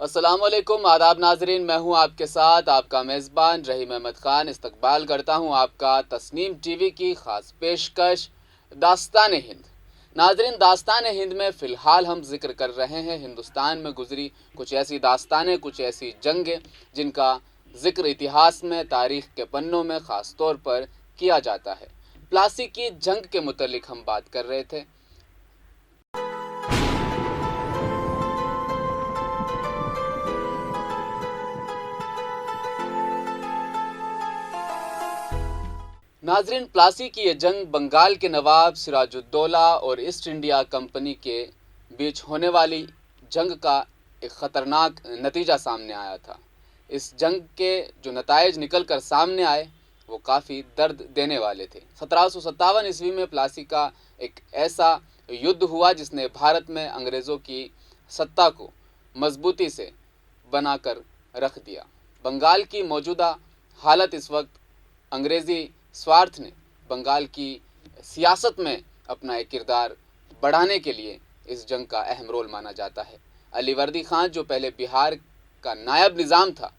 अस्सलाम वालेकुम, आदाब नाजरीन। मैं हूं आपके साथ आपका मेज़बान रहीम अहमद ख़ान। इस्तकबाल करता हूं आपका तस्नीम टीवी की ख़ास पेशकश दास्तान हिंद। नाजरीन, दास्तान हिंद में फ़िलहाल हम जिक्र कर रहे हैं हिंदुस्तान में गुजरी कुछ ऐसी दास्तानें, कुछ ऐसी जंगें जिनका जिक्र इतिहास में, तारीख़ के पन्नों में ख़ास तौर पर किया जाता है। प्लासी की जंग के मुतल्लिक हम बात कर रहे थे। नाजरीन, प्लासी की यह जंग बंगाल के नवाब सिराजुद्दौला और ईस्ट इंडिया कंपनी के बीच होने वाली जंग का एक ख़तरनाक नतीजा सामने आया था। इस जंग के जो नताइज निकल कर सामने आए वो काफ़ी दर्द देने वाले थे। 1757 ईस्वी में प्लासी का एक ऐसा युद्ध हुआ जिसने भारत में अंग्रेज़ों की सत्ता को मजबूती से बनाकर रख दिया। बंगाल की मौजूदा हालत इस वक्त अंग्रेज़ी स्वार्थ ने बंगाल की सियासत में अपना एक किरदार बढ़ाने के लिए इस जंग का अहम रोल माना जाता है। अलीवर्दी खान, जो पहले बिहार का नायब निज़ाम था,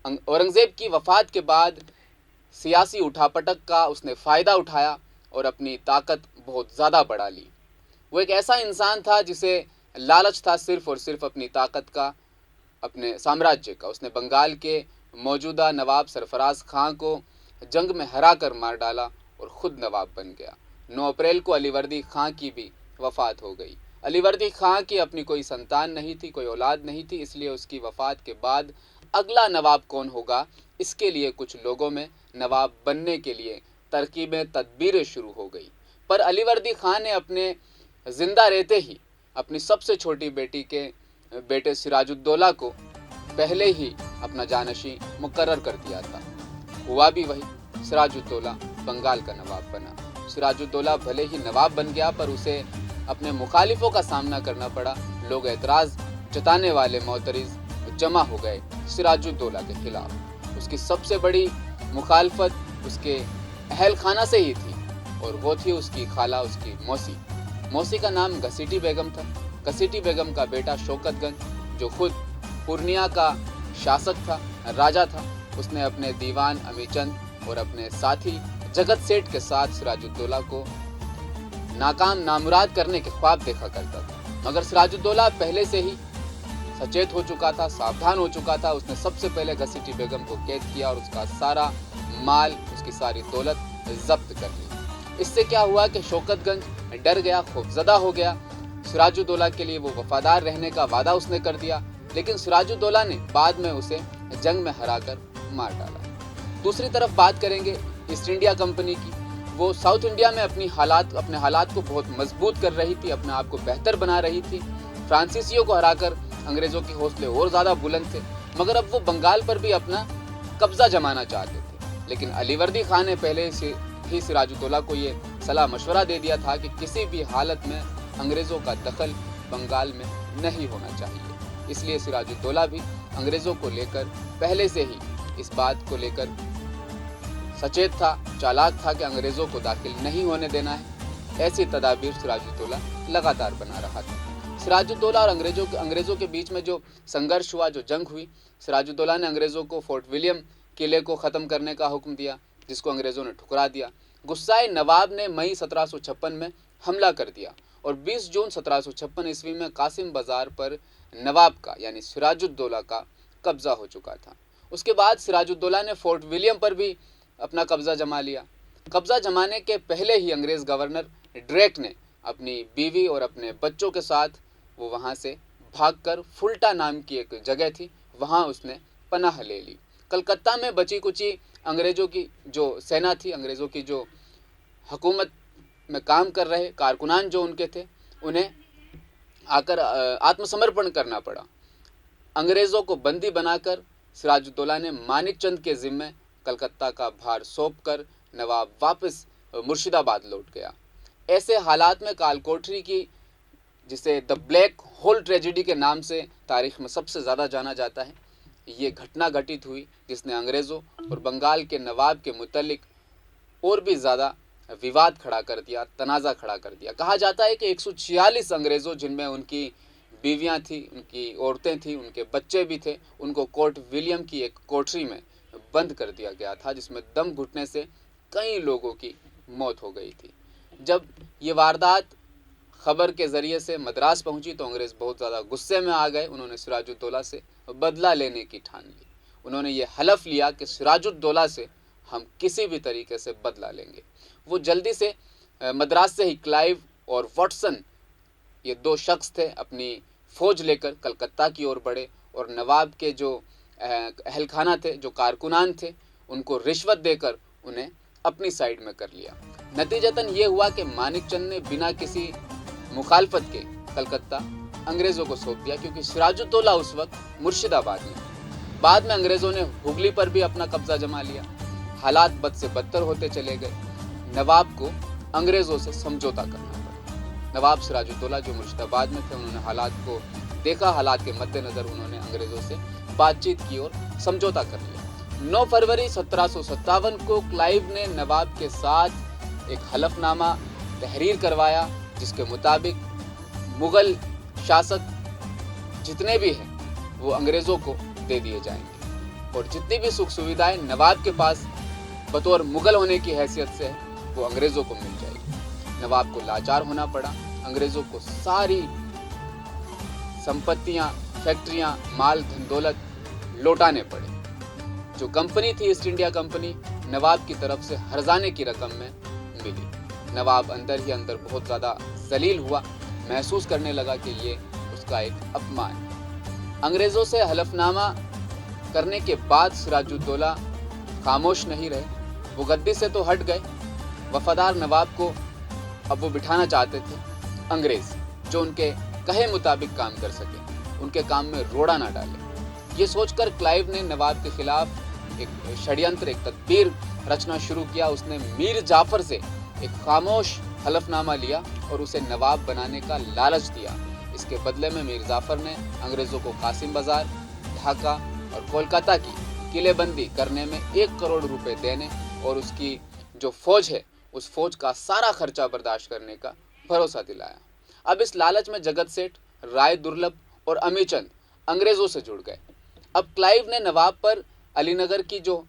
औरंगज़ेब की वफ़ात के बाद सियासी उठापटक का उसने फ़ायदा उठाया और अपनी ताकत बहुत ज़्यादा बढ़ा ली। वो एक ऐसा इंसान था जिसे लालच था सिर्फ़ और सिर्फ अपनी ताकत का, अपने साम्राज्य का। उसने बंगाल के मौजूदा नवाब सरफराज खां को जंग में हरा कर मार डाला और ख़ुद नवाब बन गया। 9 अप्रैल को अलीवर्दी खां की भी वफ़ात हो गई। अलीवर्दी खां की अपनी कोई संतान नहीं थी, कोई औलाद नहीं थी, इसलिए उसकी वफ़ात के बाद अगला नवाब कौन होगा, इसके लिए कुछ लोगों में नवाब बनने के लिए तरकीबें, तदबीरें शुरू हो गई। पर अलीवर्दी खां ने अपने ज़िंदा रहते ही अपनी सबसे छोटी बेटी के बेटे सिराजुद्दौला को पहले ही अपना जानशी मुकर्रर कर दिया था। हुआ भी वही, सिराजुद्दौला बंगाल का नवाब बना। सिराजुद्दौला भले ही नवाब बन गया पर उसे अपने मुखालिफों का सामना करना पड़ा। लोग एतराज़ जताने वाले मोतरिज़ जमा हो गए सिराजुद्दौला के ख़िलाफ़। उसकी सबसे बड़ी मुखालफत उसके अहल खाना से ही थी और वो थी उसकी खाला, उसकी मौसी। मौसी का नाम घसीटी बेगम था। घसीटी बेगम का बेटा शौकतगंज, जो खुद पूर्णिया का शासक था, राजा था, उसने अपने दीवान अमीचंद और अपने साथी जगत सेठ के साथ सिराजुद्दौला को नाकाम, नामुराद करने के ख्वाब देखा करता था। मगर सिराजुद्दौला पहले से ही सचेत हो चुका था, सावधान हो चुका था। उसने सबसे पहले घसीटी बेगम को कैद किया और उसका सारा माल, उसकी सारी दौलत जब्त कर ली। इससे क्या हुआ कि शौकतगंज डर गया, खौफजदा हो गया। सिराजुद्दौला के लिए वो वफादार रहने का वादा उसने कर दिया, लेकिन सिराजुद्दौला ने बाद में उसे जंग में हराकर मार डाला। दूसरी तरफ बात करेंगे ईस्ट इंडिया कंपनी की। वो साउथ इंडिया में अपने हालात को बहुत मजबूत कर रही थी, अपने आप को बेहतर बना रही थी। फ्रांसीसियों को हराकर अंग्रेज़ों के हौसले और ज़्यादा बुलंद थे, मगर अब वो बंगाल पर भी अपना कब्ज़ा जमाना चाहते थे। लेकिन अलीवर्दी खान ने पहले से ही सिराजुद्दौला को ये सलाह मशवरा दे दिया था कि किसी भी हालत में अंग्रेज़ों का दखल बंगाल में नहीं होना चाहिए। इसलिए सिराजुद्दौला भी अंग्रेज़ों को लेकर पहले से ही इस बात को लेकर सचेत था, चालाक था कि अंग्रेज़ों को दाखिल नहीं होने देना है। ऐसी तदाबीर सिराजुद्दौला लगातार बना रहा था। सिराजुद्दौला और अंग्रेज़ों के बीच में जो संघर्ष हुआ, जो जंग हुई, सिराजुद्दौला ने अंग्रेज़ों को फोर्ट विलियम किले को ख़त्म करने का हुक्म दिया, जिसको अंग्रेज़ों ने ठुकरा दिया। गुस्साए नवाब ने मई 1756 में हमला कर दिया और 20 जून 1756 ईस्वी में कासिम बाज़ार पर नवाब का यानी सिराजुद्दौला का कब्ज़ा हो चुका था। उसके बाद सिराजुद्दौला ने फोर्ट विलियम पर भी अपना कब्ज़ा जमा लिया। कब्ज़ा जमाने के पहले ही अंग्रेज़ गवर्नर ड्रेक ने अपनी बीवी और अपने बच्चों के साथ वो वहाँ से भागकर फुल्टा नाम की एक जगह थी, वहाँ उसने पनाह ले ली। कलकत्ता में बची कुची अंग्रेज़ों की जो सेना थी, अंग्रेज़ों की जो हुकूमत में काम कर रहे कारकुनान जो उनके थे, उन्हें आकर आत्मसमर्पण करना पड़ा। अंग्रेज़ों को बंदी बनाकर सिराजुद्दौला ने मानिक चंद के ज़िम्मे कलकत्ता का भार सौंपकर नवाब वापस मुर्शिदाबाद लौट गया। ऐसे हालात में कालकोठरी की, जिसे द ब्लैक होल ट्रेजेडी के नाम से तारीख़ में सबसे ज़्यादा जाना जाता है, ये घटना घटित हुई जिसने अंग्रेज़ों और बंगाल के नवाब के मुतल्लिक और भी ज़्यादा विवाद खड़ा कर दिया, तनाज़ा खड़ा कर दिया। कहा जाता है कि 146 अंग्रेज़ों, जिनमें उनकी बीवियां थी, उनकी औरतें थी, उनके बच्चे भी थे, उनको कोर्ट विलियम की एक कोठरी में बंद कर दिया गया था, जिसमें दम घुटने से कई लोगों की मौत हो गई थी। जब ये वारदात खबर के ज़रिए से मद्रास पहुंची तो अंग्रेज़ बहुत ज़्यादा गुस्से में आ गए। उन्होंने सिराजुद्दौला से बदला लेने की ठान ली। उन्होंने ये हलफ लिया कि सिराजुद्दौला से हम किसी भी तरीके से बदला लेंगे। वो जल्दी से मद्रास से ही क्लाइव और वाटसन, ये दो शख्स थे, अपनी फ़ौज लेकर कलकत्ता की ओर बढ़े और नवाब के जो अहलखाना थे, जो कारकुनान थे, उनको रिश्वत देकर उन्हें अपनी साइड में कर लिया। नतीजतन ये हुआ कि मानिकचंद ने बिना किसी मुखालफत के कलकत्ता अंग्रेज़ों को सौंप दिया, क्योंकि सिराजुद्दौला उस वक्त मुर्शिदाबाद में। बाद में अंग्रेज़ों ने हुगली पर भी अपना कब्जा जमा लिया। हालात बद से बदतर होते चले गए। नवाब को अंग्रेज़ों से समझौता करना पड़ा। नवाब सिराजुद्दौला जो मुर्शिदाबाद में थे, उन्होंने हालात को देखा। हालात के मद्देनज़र उन्होंने अंग्रेज़ों से बातचीत की और समझौता कर लिया। 9 फरवरी 1757 को क्लाइव ने नवाब के साथ एक हलफनामा तहरीर करवाया, जिसके मुताबिक मुग़ल शासक जितने भी हैं वो अंग्रेज़ों को दे दिए जाएंगे और जितनी भी सुख सुविधाएं नवाब के पास बतौर मुग़ल होने की हैसियत से है वो अंग्रेज़ों को मिल जाएगी। नवाब को लाचार होना पड़ा। अंग्रेज़ों को सारी संपत्तियां, फैक्ट्रियां, माल धन दौलत लौटाने पड़े। जो कंपनी थी ईस्ट इंडिया कंपनी, नवाब की तरफ से हर्जाने की रकम में मिली। नवाब अंदर ही अंदर बहुत ज़्यादा जलील हुआ, महसूस करने लगा कि ये उसका एक अपमान है। अंग्रेज़ों से हलफनामा करने के बाद सिराजुद्दौला खामोश नहीं रहे। वो गद्दी से तो हट गए। वफादार नवाब को अब वो बिठाना चाहते थे अंग्रेज़, जो उनके कहे मुताबिक काम कर सके, उनके काम में रोड़ा ना डाले। ये सोचकर क्लाइव ने नवाब के खिलाफ एक षड्यंत्र, एक तदबीर रचना शुरू किया। उसने मीर जाफ़र से एक खामोश हलफनामा लिया और उसे नवाब बनाने का लालच दिया। इसके बदले में मीर जाफ़र ने अंग्रेज़ों को कासिम बाजार, ढाका और कोलकाता की किलेबंदी करने में 1 करोड़ रुपए देने और उसकी जो फौज है उस फौज का सारा खर्चा बर्दाश्त करने का भरोसा दिलाया। अब इस लालच में जगत सेठ, राय दुर्लभ और अमीचंद अंग्रेज़ों से जुड़ गए। अब क्लाइव ने नवाब पर अलीनगर की जो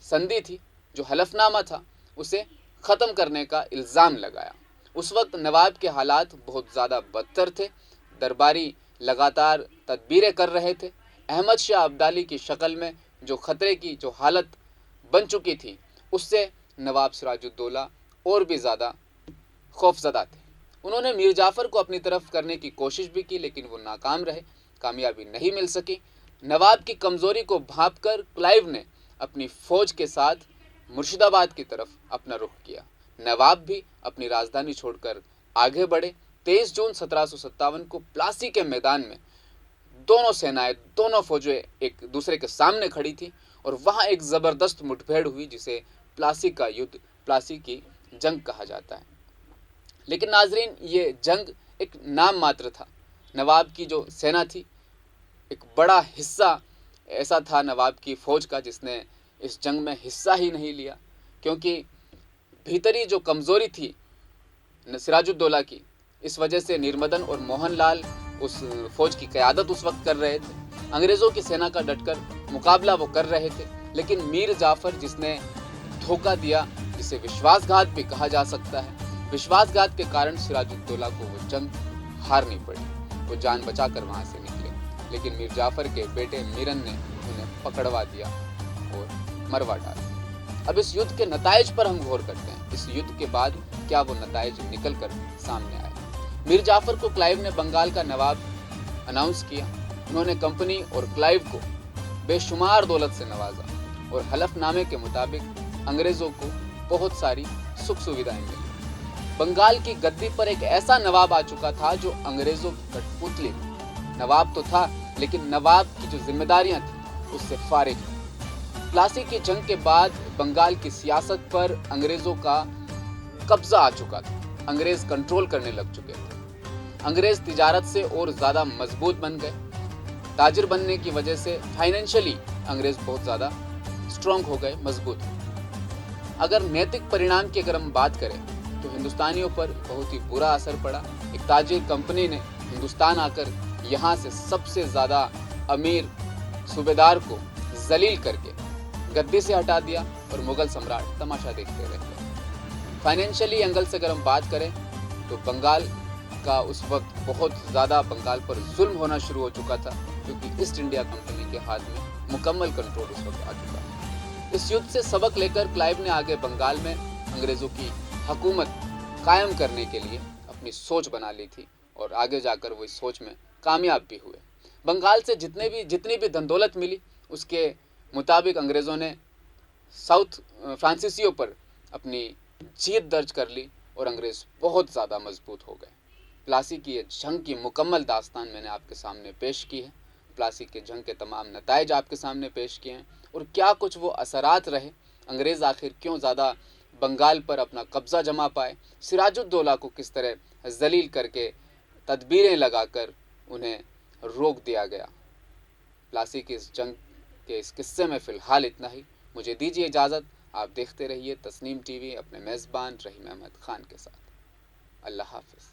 संधि थी, जो हलफनामा था, उसे ख़त्म करने का इल्ज़ाम लगाया। उस वक्त नवाब के हालात बहुत ज़्यादा बदतर थे। दरबारी लगातार तदबीरें कर रहे थे। अहमद शाह अब्दाली की शक्ल में जो ख़तरे की जो हालत बन चुकी थी, उससे नवाब सिराजुद्दौला और भी ज़्यादा खौफज़दा थे। उन्होंने मीर जाफ़र को अपनी तरफ करने की कोशिश भी की, लेकिन वो नाकाम रहे, कामयाबी नहीं मिल सकी। नवाब की कमज़ोरी को भांपकर क्लाइव ने अपनी फ़ौज के साथ मुर्शिदाबाद की तरफ अपना रुख किया। नवाब भी अपनी राजधानी छोड़कर आगे बढ़े। 23 जून 1757 को प्लासी के मैदान में दोनों सेनाएं, दोनों फौजें एक दूसरे के सामने खड़ी थी और वहाँ एक ज़बरदस्त मुठभेड़ हुई, जिसे प्लासी का युद्ध, प्लासी की जंग कहा जाता है। लेकिन नाजरीन, ये जंग एक नाम मात्र था। नवाब की जो सेना थी, एक बड़ा हिस्सा ऐसा था नवाब की फ़ौज का जिसने इस जंग में हिस्सा ही नहीं लिया, क्योंकि भीतरी जो कमज़ोरी थी सिराजुद्दौला की, इस वजह से निर्मदन और मोहनलाल उस फ़ौज की क़यादत उस वक्त कर रहे थे। अंग्रेज़ों की सेना का डटकर मुकाबला वो कर रहे थे, लेकिन मीर जाफ़र जिसने धोखा दिया, जिसे विश्वासघात भी कहा जा सकता है, विश्वासघात के कारण सिराजुद्दौला को वो जंग हारनी पड़ी। वो जान बचाकर वहाँ से निकले, लेकिन मीर जाफ़र के बेटे मीरन ने उन्हें पकड़वा दिया और मरवा डाला। अब इस युद्ध के नताइज पर हम गौर करते हैं। इस युद्ध के बाद क्या वो नताइज निकल कर सामने आए। मीर जाफ़र को क्लाइव ने बंगाल का नवाब अनाउंस किया। उन्होंने कंपनी और क्लाइव को बेशुमार दौलत से नवाजा और हलफनामे के मुताबिक अंग्रेज़ों को बहुत सारी सुख सुविधाएं मिली। बंगाल की गद्दी पर एक ऐसा नवाब आ चुका था जो अंग्रेज़ों की कठपुतली थी। नवाब तो था, लेकिन नवाब की जो जिम्मेदारियां थी उससे फारिग था। प्लासी की जंग के बाद बंगाल की सियासत पर अंग्रेज़ों का कब्जा आ चुका था। अंग्रेज़ कंट्रोल करने लग चुके थे। अंग्रेज़ तिजारत से और ज़्यादा मजबूत बन गए। ताजिर बनने की वजह से फाइनेंशियली अंग्रेज़ बहुत ज़्यादा स्ट्रॉन्ग हो गए, मजबूत। अगर नैतिक परिणाम की अगर हम बात करें तो हिंदुस्तानियों पर बहुत ही बुरा असर पड़ा। एक ताजिर कंपनी ने हिंदुस्तान आकर यहाँ से सबसे ज़्यादा अमीर सूबेदार को जलील करके गद्दी से हटा दिया और मुगल सम्राट तमाशा देखते रह गए। फाइनेंशियली एंगल से अगर हम बात करें तो बंगाल का उस वक्त बहुत ज़्यादा बंगाल पर जुल्म होना शुरू हो चुका था, क्योंकि ईस्ट इंडिया कंपनी के हाथ में मुकम्मल कंट्रोल उस वक्त आ चुका था। इस युद्ध से सबक लेकर क्लाइव ने आगे बंगाल में अंग्रेज़ों की हुकूमत कायम करने के लिए अपनी सोच बना ली थी और आगे जाकर वो इस सोच में कामयाब भी हुए। बंगाल से जितनी भी धन दौलत मिली उसके मुताबिक अंग्रेज़ों ने साउथ फ्रांसीसियों पर अपनी जीत दर्ज कर ली और अंग्रेज़ बहुत ज़्यादा मजबूत हो गए। प्लासी की जंग की मुकम्मल दास्तान मैंने आपके सामने पेश की है। प्लासी के जंग के तमाम नताइज आपके सामने पेश किए हैं और क्या कुछ वो असरात रहे, अंग्रेज़ आखिर क्यों ज़्यादा बंगाल पर अपना कब्ज़ा जमा पाए, सिराजुद्दौला को किस तरह जलील करके तदबीरें लगाकर उन्हें रोक दिया गया। प्लासी की इस जंग के इस किस्से में फ़िलहाल इतना ही। मुझे दीजिए इजाज़त। आप देखते रहिए तस्नीम टीवी अपने मेज़बान रहीम अहमद ख़ान के साथ। अल्लाह हाफ़िज़।